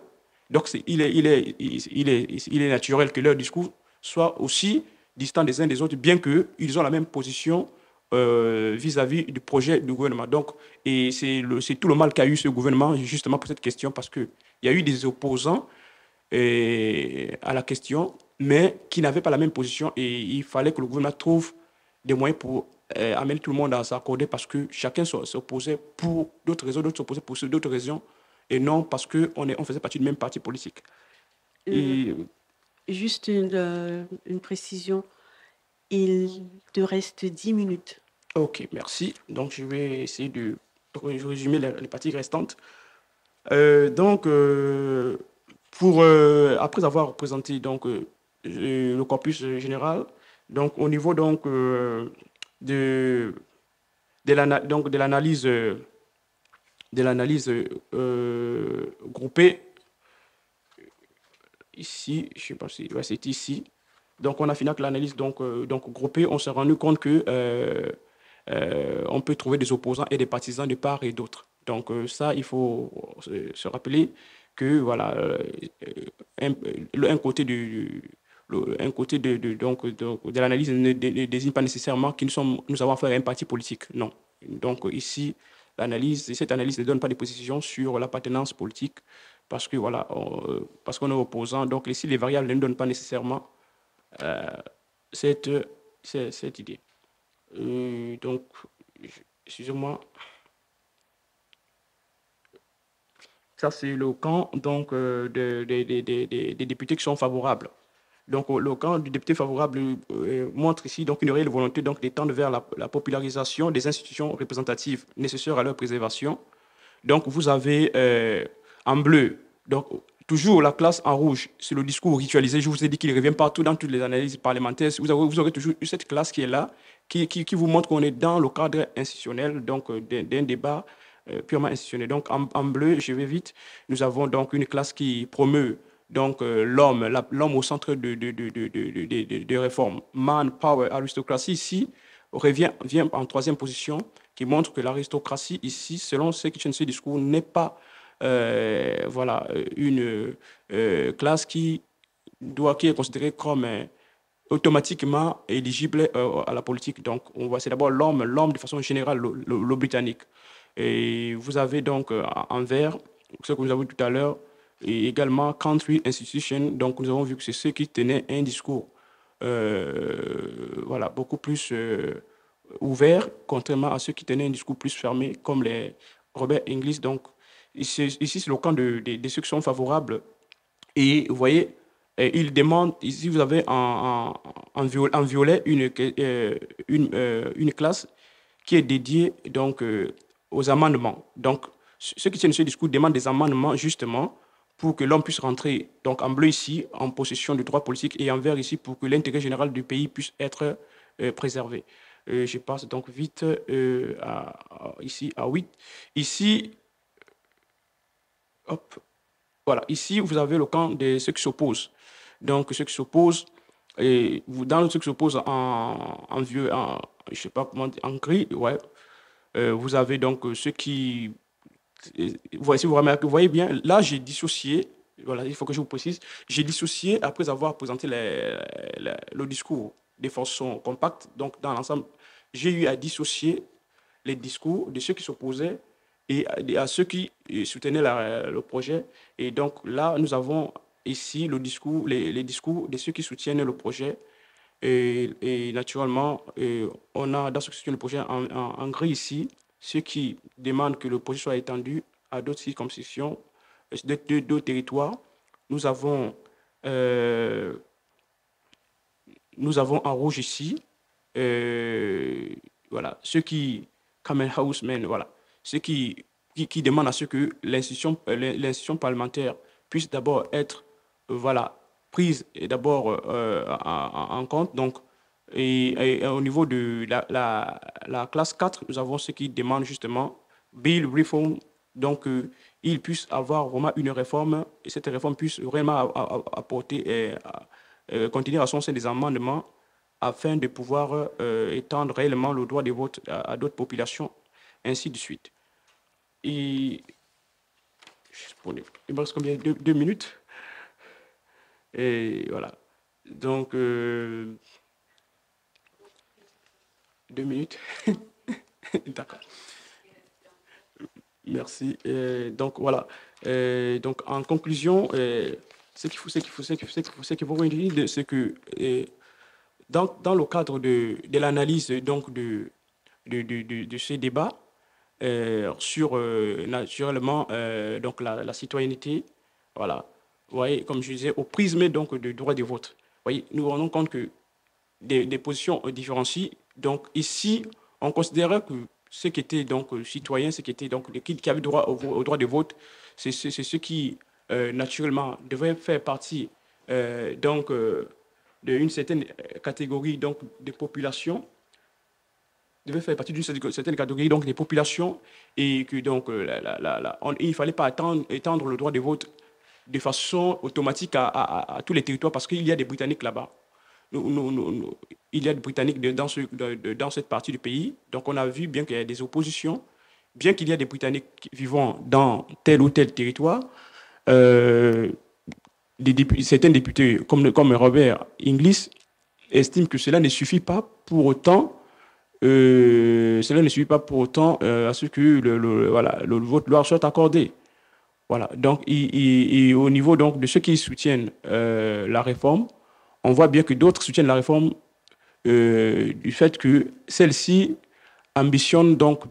S1: Donc, il est naturel que leur discours soit aussi distants des uns des autres, bien qu'ils ont la même position vis-à-vis du projet du gouvernement. Donc, et c'est tout le mal qu'a eu ce gouvernement justement pour cette question, parce qu'il y a eu des opposants à la question, mais qui n'avaient pas la même position et il fallait que le gouvernement trouve des moyens pour amener tout le monde à s'accorder parce que chacun s'opposait pour d'autres raisons, d'autres s'opposaient pour d'autres raisons et non parce qu'on faisait partie du même parti politique. Et,
S2: Juste une précision, il te reste 10 minutes.
S1: ok, merci. Donc, je vais essayer de résumer les parties restantes. Donc, après avoir présenté donc, le corpus général, donc au niveau donc, de, donc, de l'analyse groupée, ici, je ne sais pas si ouais, c'est ici. Donc, on a fini avec l'analyse donc groupée. On s'est rendu compte que on peut trouver des opposants et des partisans de part et d'autre. Donc, ça, il faut se rappeler que voilà, un côté un côté de l'analyse ne désigne pas nécessairement que nous avons affaire à un parti politique. Non. Donc, ici, cette analyse ne donne pas de position sur l'appartenance politique parce que voilà, parce qu'on est opposant. Donc, ici, les variables ne donnent pas nécessairement euh, cette, cette idée. Donc, excusez-moi, ça c'est le camp donc, des députés qui sont favorables. Donc, le camp du député favorable montre ici donc, une réelle volonté donc, d'étendre vers la popularisation des institutions représentatives nécessaires à leur préservation. Donc, vous avez en bleu, donc, toujours la classe en rouge, c'est le discours ritualisé. Je vous ai dit qu'il revient partout dans toutes les analyses parlementaires. Vous aurez toujours eu cette classe qui est là, qui vous montre qu'on est dans le cadre institutionnel, donc d'un débat purement institutionnel. Donc, en bleu, je vais vite, nous avons donc une classe qui promeut donc l'homme au centre de réformes. Man, power, aristocratie, ici, vient en troisième position, qui montre que l'aristocratie, ici, selon ce qui tient ce discours, n'est pas voilà, une classe qui est considérée comme automatiquement éligible à la politique. Donc, on voit, c'est d'abord l'homme de façon générale, le britannique. Et vous avez donc en vert, ce que nous avons vu tout à l'heure, et également country institution. Donc, nous avons vu que c'est ceux qui tenaient un discours voilà, beaucoup plus ouvert, contrairement à ceux qui tenaient un discours plus fermé, comme les Robert Inglis. Donc, ici, c'est le camp de ceux qui sont favorables. Et vous voyez, Et il demande, ici vous avez en violet une classe qui est dédiée donc, aux amendements. Donc, ceux qui tiennent ce discours demandent des amendements justement pour que l'homme puisse rentrer donc, en bleu ici, en possession du droit politique, et en vert ici pour que l'intérêt général du pays puisse être préservé. Je passe donc vite ici à 8. Ici, hop, voilà, ici vous avez le camp de ceux qui s'opposent. Donc, ceux qui s'opposent, et dans ceux qui s'opposent je sais pas comment dire, en gris, ouais, vous avez donc ceux qui, si vous remarquez, vous voyez bien, là j'ai dissocié, voilà, il faut que je vous précise, j'ai dissocié après avoir présenté le discours de façon compacte, donc dans l'ensemble, j'ai eu à dissocier les discours de ceux qui s'opposaient et à ceux qui soutenaient le projet. Et donc là, nous avons ici les discours de ceux qui soutiennent le projet. Et naturellement, on a dans ceux qui soutiennent le projet en gris ici, ceux qui demandent que le projet soit étendu à d'autres circonscriptions, d'autres territoires. Nous avons, euh, nous avons en rouge ici, euh, voilà, ceux qui, Kamen Houseman, voilà, ceux qui demandent à ce que l'institution parlementaire puisse d'abord être, voilà, prise et d'abord en compte. Donc, et au niveau de la classe 4, nous avons ceux qui demandent justement Bill Reform, donc ils puissent avoir vraiment une réforme et cette réforme puisse vraiment apporter et contenir à son sein des amendements afin de pouvoir étendre réellement le droit de vote à d'autres populations, ainsi de suite. Et il me reste combien? 2 minutes. Et voilà. Donc, 2 minutes. D'accord. Merci. Donc, voilà. Donc, en conclusion, ce qu'il faut, vous dire, c'est que dans le cadre de l'analyse donc de ces débats sur naturellement donc la citoyenneté, voilà. Vous voyez, comme je disais, au prisme donc du droit de vote. Vous voyez, nous nous rendons compte que des positions différencient. Donc ici, on considérait que ceux qui étaient donc citoyens, ceux qui étaient donc qui avaient droit au droit de vote, c'est ceux qui naturellement devaient faire partie donc d'une certaine catégorie donc de population, devaient faire partie d'une certaine catégorie donc des populations et que donc il ne fallait pas étendre le droit de vote de façon automatique à tous les territoires parce qu'il y a des Britanniques là-bas. Il y a des Britanniques dans cette partie du pays. Donc, on a vu bien qu'il y a des oppositions, bien qu'il y a des Britanniques vivant dans tel ou tel territoire. Euh, Certains députés, comme Robert Inglis, estiment que cela ne suffit pas pour autant à ce que voilà, le vote leur soit accordé. Voilà. Donc, et au niveau donc, de ceux qui soutiennent la réforme, on voit bien que d'autres soutiennent la réforme du fait que celle-ci ambitionne donc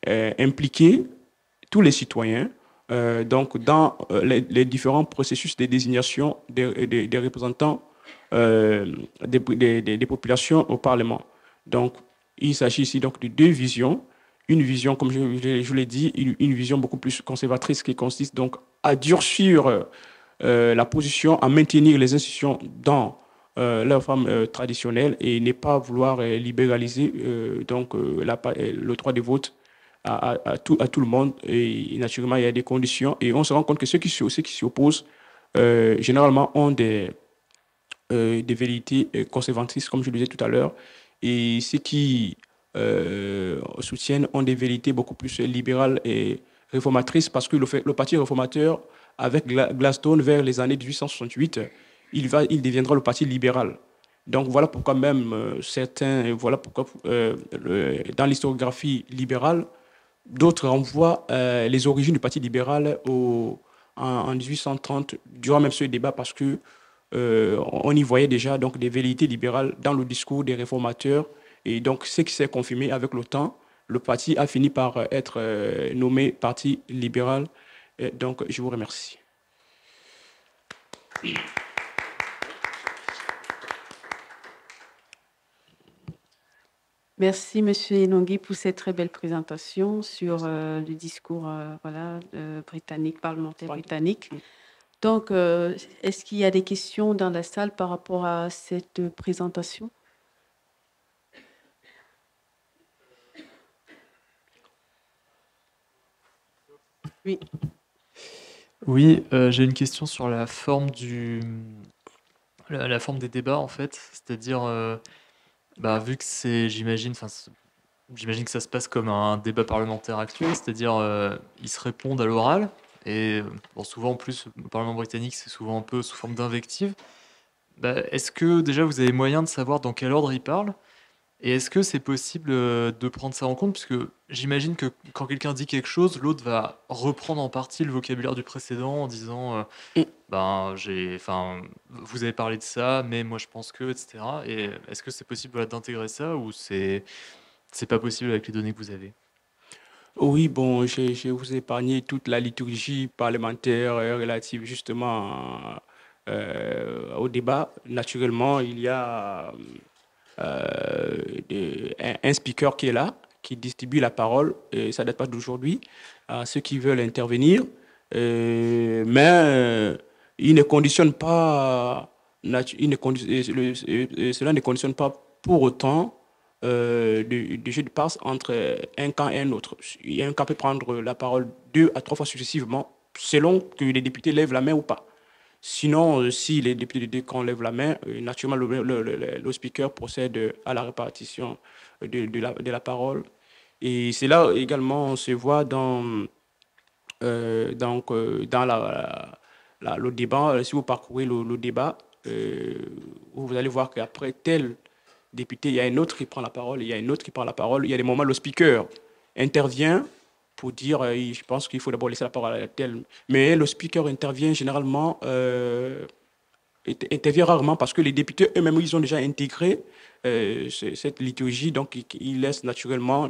S1: d'impliquer tous les citoyens donc dans les différents processus de désignation des représentants des populations au Parlement. Donc, il s'agit ici donc de deux visions. Une vision, comme je l'ai dit, une vision beaucoup plus conservatrice qui consiste donc à durcir la position, à maintenir les institutions dans leur forme traditionnelle et ne pas vouloir libéraliser le droit de vote à tout le monde. Et naturellement, il y a des conditions. Et on se rend compte que ceux qui s'y opposent, généralement, ont des velléités conservatrices, comme je le disais tout à l'heure. Et ceux qui soutiennent ont des velléités beaucoup plus libérales et réformatrices parce que le parti réformateur, avec Gladstone, vers les années 1868, il deviendra le parti libéral. Donc voilà pourquoi même voilà pourquoi dans l'historiographie libérale, d'autres renvoient les origines du Parti libéral en 1830, durant même ce débat, parce que on y voyait déjà donc des velléités libérales dans le discours des réformateurs. Et donc, ce qui s'est confirmé avec le temps, le parti a fini par être nommé Parti libéral. Et donc, je vous remercie.
S2: Merci, Monsieur Enongui, pour cette très belle présentation sur le discours britannique, parlementaire
S1: Voilà.
S2: britannique. Donc, est-ce qu'il y a des questions dans la salle par rapport à cette présentation? Oui.
S3: Oui, j'ai une question sur la forme la forme des débats, en fait. C'est-à-dire, vu que j'imagine que ça se passe comme un débat parlementaire actuel, c'est-à-dire, ils se répondent à l'oral et bon, souvent, en plus, au Parlement britannique, c'est souvent un peu sous forme d'invective. Est-ce que déjà vous avez moyen de savoir dans quel ordre ils parlent? Et est-ce que c'est possible, de prendre ça en compte? Puisque j'imagine que quand quelqu'un dit quelque chose, l'autre va reprendre en partie le vocabulaire du précédent en disant,
S1: Mm.
S3: vous avez parlé de ça, mais moi je pense que, et cetera. Et est-ce que c'est possible, voilà, d'intégrer ça ou c'est pas possible avec les données que vous avez?
S1: Oui, bon, je vous ai épargné toute la liturgie parlementaire relative justement au débat. Naturellement, il y a un speaker qui est là, qui distribue la parole, et ça ne date pas d'aujourd'hui, à ceux qui veulent intervenir. Mais il ne conditionne pas, il ne cela ne conditionne pas pour autant de jeu de passe entre un camp et un autre. Un camp peut prendre la parole 2 à 3 fois successivement, selon que les députés lèvent la main ou pas. Sinon, si les députés des deux camps lèvent la main, naturellement, le speaker procède à la répartition de la parole. Et c'est là également, on se voit dans le débat. Si vous parcourez le débat, vous allez voir qu'après tel député, il y a un autre qui prend la parole, il y a un autre qui prend la parole. Il y a des moments où le speaker intervient pour dire, je pense qu'il faut d'abord laisser la parole à tel. Mais le speaker intervient généralement, intervient rarement parce que les députés eux-mêmes, ils ont déjà intégré cette liturgie, donc ils laissent naturellement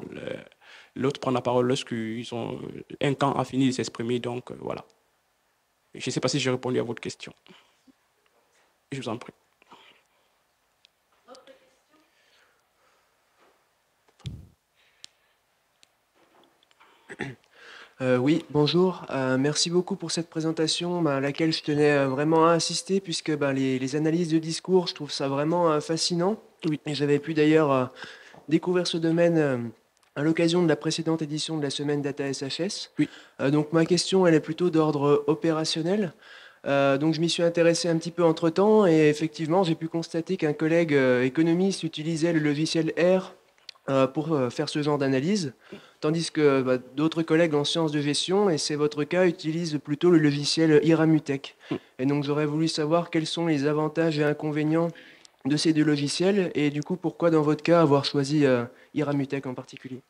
S1: l'autre prendre la parole lorsqu'ils ont un camp a fini de s'exprimer. Donc voilà. Je ne sais pas si j'ai répondu à votre question. Je vous en prie.
S4: Oui, bonjour. Merci beaucoup pour cette présentation, à laquelle je tenais vraiment à insister, puisque les analyses de discours, je trouve ça vraiment fascinant.
S1: Oui.
S4: Et j'avais pu d'ailleurs découvrir ce domaine à l'occasion de la précédente édition de la semaine Data SHS.
S1: Oui.
S4: Donc ma question, elle est plutôt d'ordre opérationnel. Donc je m'y suis intéressé un petit peu entre-temps, et effectivement, j'ai pu constater qu'un collègue économiste utilisait le logiciel R pour faire ce genre d'analyse, tandis que d'autres collègues en sciences de gestion, et c'est votre cas, utilisent plutôt le logiciel Iramutech. Et donc j'aurais voulu savoir quels sont les avantages et inconvénients de ces deux logiciels, et du coup pourquoi dans votre cas avoir choisi Iramutech en particulier.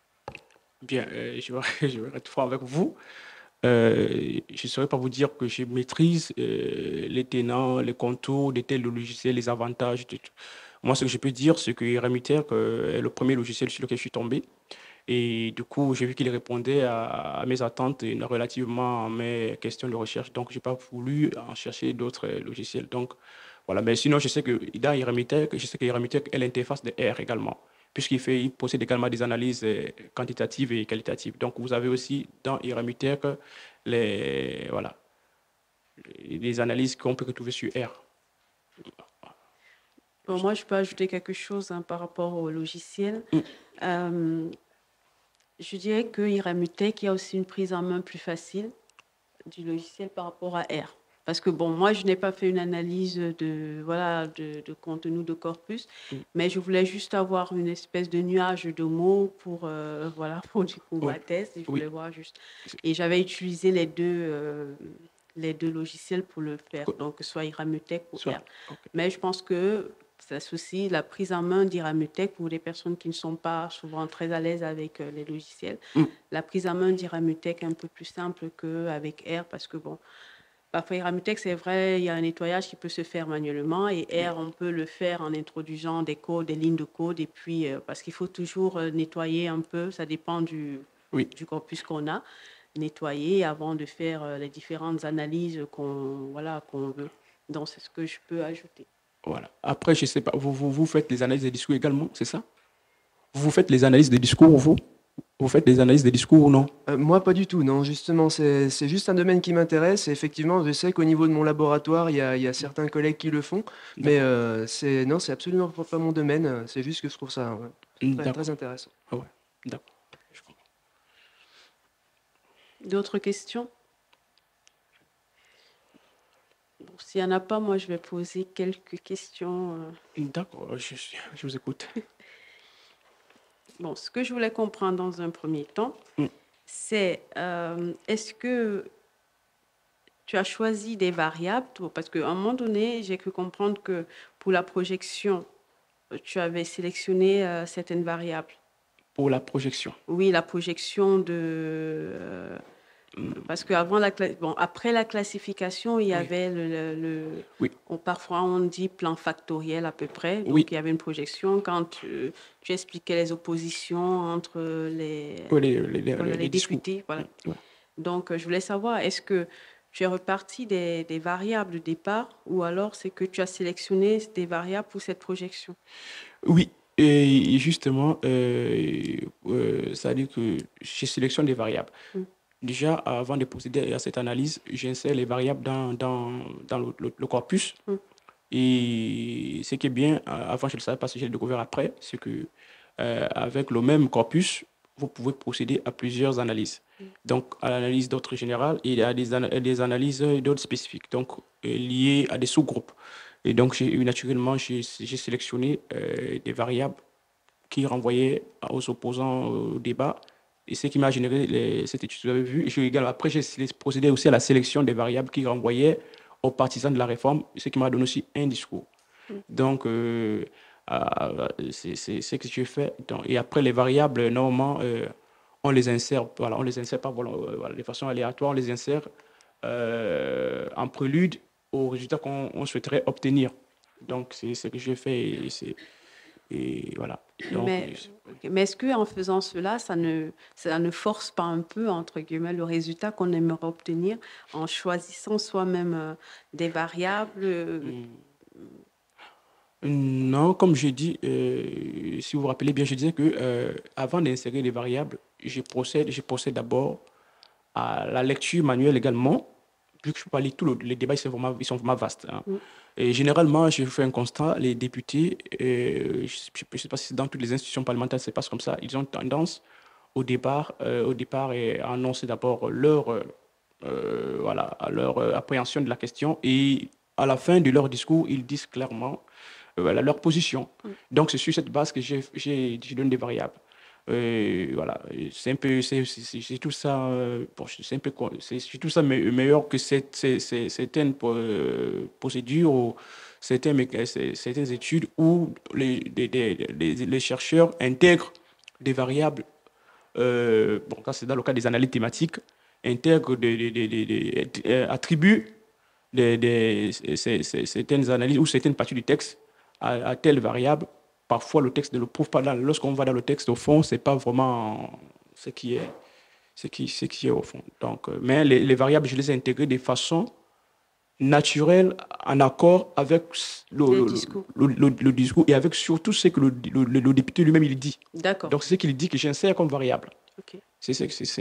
S1: Bien, je vais être franc avec vous. Je ne saurais pas vous dire que je maîtrise les tenants, les contours de tels logiciels, les avantages. Moi, ce que je peux dire, c'est que Remiter est le premier logiciel sur lequel je suis tombé. Et du coup, j'ai vu qu'il répondait à mes attentes et relativement à mes questions de recherche. Donc, je n'ai pas voulu en chercher d'autres logiciels. Donc, voilà. Mais sinon, je sais que dans Iremitec, je sais que Iremitec est l'interface de R également, il possède également des analyses quantitatives et qualitatives. Donc, vous avez aussi dans Iremitec voilà, les analyses qu'on peut retrouver sur R.
S2: Bon, moi, je peux ajouter quelque chose par rapport au logiciel. Je dirais que Iramutech, il y a aussi une prise en main plus facile du logiciel par rapport à R. Parce que, bon, moi, je n'ai pas fait une analyse de contenu de corpus, mais je voulais juste avoir une espèce de nuage de mots pour du coup, ma thèse. Et je voulais voir juste. Et j'avais utilisé les deux logiciels pour le faire, donc soit Iramutech ou R. Mais je pense que ça associe la prise en main d'Iramutech pour les personnes qui ne sont pas souvent très à l'aise avec les logiciels. La prise en main d'Iramutech est un peu plus simple qu'avec R parce que, bon, parfois Iramutech, c'est vrai, il y a un nettoyage qui peut se faire manuellement et R, on peut le faire en introduisant des codes, des lignes de code et puis, parce qu'il faut toujours nettoyer un peu, ça dépend du corpus qu'on a, nettoyer avant de faire les différentes analyses qu'on veut. Donc, c'est ce que je peux ajouter.
S1: Voilà. Après, je ne sais pas, vous faites les analyses des discours également, c'est ça? Vous faites les analyses des discours, vous? Vous faites des analyses des discours ou non?
S4: Moi, pas du tout, non. Justement, c'est juste un domaine qui m'intéresse. Et effectivement, je sais qu'au niveau de mon laboratoire, il y a certains collègues qui le font. Mais non, c'est absolument pas mon domaine. C'est juste que je trouve ça très,
S1: D'accord.
S4: très intéressant.
S1: Ah ouais, d'accord. Je comprends.
S2: D'autres questions? Bon, s'il n'y en a pas, moi, je vais poser quelques questions.
S1: D'accord, je vous écoute.
S2: Bon, ce que je voulais comprendre dans un premier temps,
S1: Mm.
S2: c'est est-ce que tu as choisi des variables? Parce qu'à un moment donné, j'ai cru comprendre que pour la projection, tu avais sélectionné certaines variables.
S1: Pour la projection.
S2: Oui, la projection de... parce qu'avant après la classification, il y
S1: Oui.
S2: avait
S1: Oui.
S2: parfois on dit plan factoriel à peu près. Donc,
S1: Oui.
S2: il y avait une projection quand tu expliquais les oppositions entre
S1: Pour
S2: les
S1: discours.
S2: députés. Voilà.
S1: Ouais.
S2: Donc, je voulais savoir, est-ce que tu es reparti des variables de départ ou alors c'est que tu as sélectionné des variables pour cette projection?
S1: Oui, et justement, ça veut dire que je sélectionne des variables.
S2: Mm.
S1: Déjà, avant de procéder à cette analyse, j'insère les variables dans le corpus.
S2: Mm.
S1: Et ce qui est bien, avant je ne le savais pas, si j'ai découvert après, c'est que avec le même corpus, vous pouvez procéder à plusieurs analyses. Donc, à l'analyse d'ordre général, il y a des analyses d'ordre spécifique, donc liées à des sous-groupes. Et donc, naturellement, j'ai sélectionné des variables qui renvoyaient aux opposants au débat. Et ce qui m'a généré cette étude que vous avez vue. Après, j'ai procédé aussi à la sélection des variables qui renvoyaient aux partisans de la réforme, ce qui m'a donné aussi un discours. Donc, c'est ce que j'ai fait. Donc, et après, les variables, normalement, on les insère, voilà, on les insère pas voilà, de façon aléatoire, on les insère en prélude au résultat qu'on souhaiterait obtenir. Donc, c'est ce que j'ai fait et voilà. Donc,
S2: Mais est-ce qu'en faisant cela, ça ne force pas un peu, entre guillemets, le résultat qu'on aimerait obtenir en choisissant soi-même des variables?
S1: Non, comme je dis, si vous vous rappelez bien, je disais que avant d'insérer les variables, je procède d'abord à la lecture manuelle également, vu que je ne peux pas lire tous les débats, ils sont vraiment vastes. Hein. Et généralement, je fais un constat, les députés, je ne sais pas si dans toutes les institutions parlementaires, ça se passe comme ça, ils ont tendance au départ à annoncer d'abord leur appréhension de la question et à la fin de leur discours, ils disent clairement voilà, leur position. Donc, c'est sur cette base que je donne des variables. Voilà, c'est un peu, c'est tout ça, bon, c'est tout ça meilleur que certaines procédures ou certaines études où les chercheurs intègrent des variables, bon, ça c'est dans le cas des analyses thématiques, intègrent attribuent certaines analyses ou certaines parties du texte à telle variable. Parfois, le texte ne le prouve pas. Lorsqu'on va dans le texte, au fond, ce n'est pas vraiment ce qui est au fond. Donc, mais les variables, je les ai intégrées de façon naturelle, en accord avec le discours et avec surtout ce que le député lui-même il dit.
S2: D'accord.
S1: Donc, c'est ce qu'il dit que j'insère comme variable.
S2: Okay.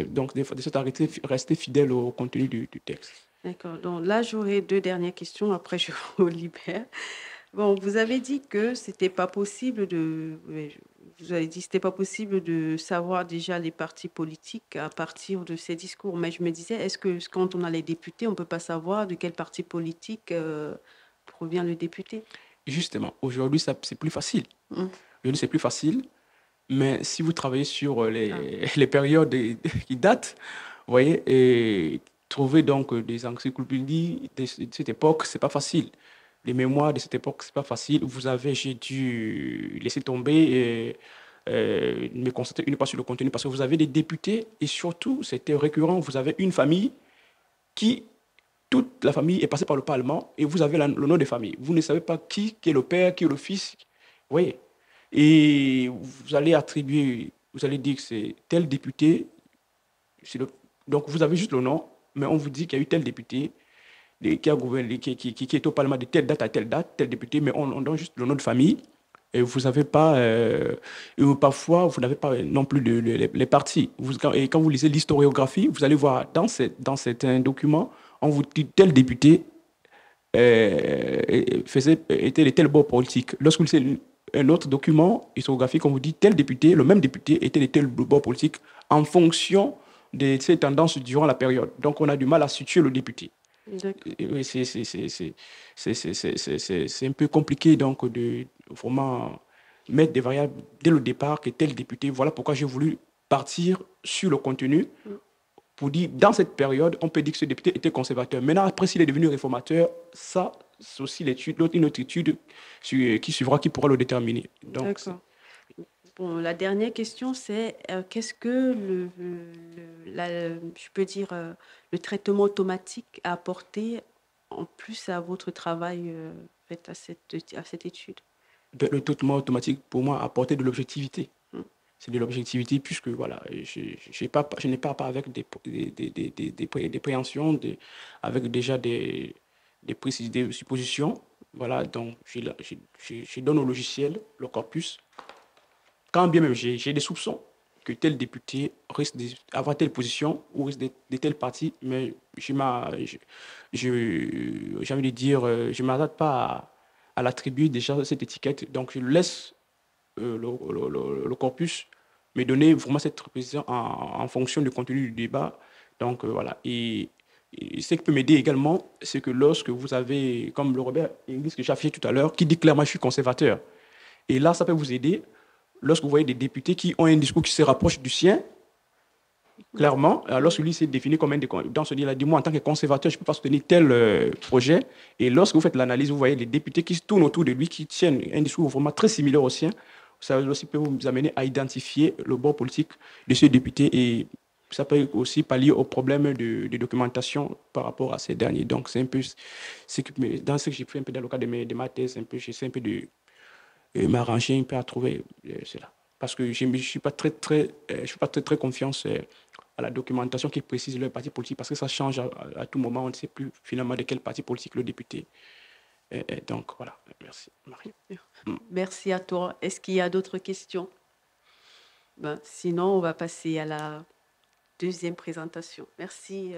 S1: Donc, de cette rester fidèle au contenu du texte.
S2: D'accord. Donc là, j'aurai deux dernières questions. Après, je vous libère. Bon, vous avez dit que c'était pas possible c'était pas possible de savoir déjà les partis politiques à partir de ces discours. Mais je me disais, est-ce que quand on a les députés, on peut pas savoir de quel parti politique provient le député?
S1: Justement, aujourd'hui, c'est plus facile. Aujourd'hui, c'est plus facile. Mais si vous travaillez sur les périodes qui datent, vous voyez, et trouver donc des encyclopédies de cette époque, c'est pas facile. Les mémoires de cette époque, c'est pas facile. J'ai dû laisser tomber et me concentrer uniquement sur le contenu parce que vous avez des députés et surtout, c'était récurrent, vous avez une famille toute la famille est passée par le Parlement et vous avez le nom de famille. Vous ne savez pas qui est le père, qui est le fils. Vous voyez. Et vous allez dire que c'est tel député. Donc vous avez juste le nom, mais on vous dit qu'il y a eu tel député qui a gouverné, qui est au Parlement de telle date à telle date, tel député, mais on donne juste le nom de famille et vous n'avez pas, ou parfois, vous n'avez pas non plus les partis. Et quand vous lisez l'historiographie, vous allez voir dans certains documents, on vous dit tel député était de tel bord politique. Lorsque vous lisez un autre document historiographique, on vous dit tel député, le même député était de tel bord politique en fonction de ces tendances durant la période. Donc, on a du mal à situer le député. Oui, c'est un peu compliqué donc de vraiment mettre des variables dès le départ que tel député. Voilà pourquoi j'ai voulu partir sur le contenu pour dire dans cette période, on peut dire que ce député était conservateur. Maintenant, après, s'il est devenu réformateur, ça, c'est aussi une autre étude qui suivra, qui pourra le déterminer. Donc,
S2: bon, la dernière question, c'est qu'est-ce que je peux dire, le traitement automatique a apporté en plus à votre travail fait à cette étude?
S1: Le traitement automatique, pour moi, a apporté de l'objectivité. C'est de l'objectivité, puisque voilà, je n'ai pas avec des préhensions, avec déjà des suppositions. Voilà, donc je donne au logiciel le corpus. Quand bien même j'ai des soupçons que tel député risque d'avoir telle position ou risque de telle partie, mais j'ai envie de dire, je ne m'adapte pas à l'attribuer déjà cette étiquette. Donc, je laisse le corpus me donner vraiment cette précision en fonction du contenu du débat. Donc, voilà. Et ce qui peut m'aider également, c'est que lorsque vous avez, comme le Robert Inglis que j'ai affiché tout à l'heure, qui dit clairement je suis conservateur. Et là, ça peut vous aider lorsque vous voyez des députés qui ont un discours qui se rapproche du sien, clairement, lorsque lui s'est défini comme dans ce dit-là, dis-moi, en tant que conservateur, je ne peux pas soutenir tel projet. Et lorsque vous faites l'analyse, vous voyez les députés qui se tournent autour de lui, qui tiennent un discours vraiment très similaire au sien. Ça aussi peut vous amener à identifier le bord politique de ce député et ça peut aussi pallier aux problèmes de documentation par rapport à ces derniers. Donc, c'est un peu dans ce que j'ai fait un peu dans le cadre de ma thèse, j'essaie un peu de m'arranger un peu à trouver cela. Parce que je ne suis pas très confiance à la documentation qui précise le parti politique parce que ça change à tout moment. On ne sait plus finalement de quel parti politique le député. Donc, voilà. Merci, Marie.
S2: Merci à toi. Est-ce qu'il y a d'autres questions? Sinon, on va passer à la deuxième présentation. Merci.